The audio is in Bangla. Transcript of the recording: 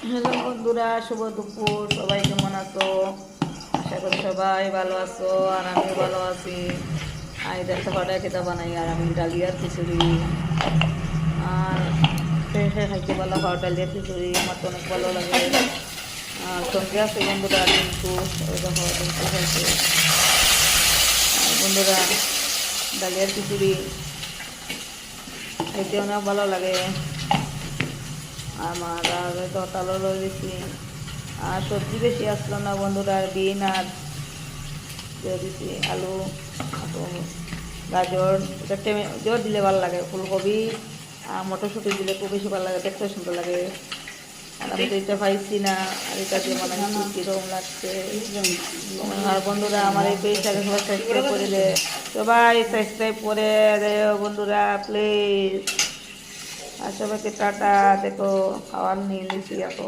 হ্যালো বন্ধুরা, শুভ দুপুর। সবাই কেমন আছো? আশা করি সবাই ভালো আছো, আর আমিও ভালো আছি। আমি দেখতে পাটা খেতে বানাই, আর আমি ডালিয়ার খিচুড়ি আর শেষে খাইতে ভালো খাওয়া। ডালিয়ার খিচুড়ি আমার তো অনেক ভালো লাগে। আর সঙ্গে আছে বন্ধুরা ডিঙ্কু, ওই দেখো ডিঙ্কু খাইছে। আর বন্ধুরা, ডালিয়ার খিচুড়ি খাইতে অনেক ভালো লাগে আমার। আর দতালো লই দিছি, আর সবজি বেশি আসলো না বন্ধুরা। আর বিন আর দিয়ে দিছি আলু, গাজর, এটা টমেটো দিলে ভালো লাগে। ফুলকপি আর মটরশুঁটি দিলে খুব বেশি ভালো লাগে, দেখতে সুন্দর লাগে। আর আমি তো এটা পাইছি না, আর এটা দিয়ে বানাইছি, কীরকম লাগছে। আর বন্ধুরা, আমার এই পেজটাকে সবাই সাবস্ক্রাইব করে দে, সবাই সাবস্ক্রাইব করে দে বন্ধুরা প্লিজ। আর সবাইকে টাটা। দেখো খাওয়ার নিয়ে নিচ্ছি এখন।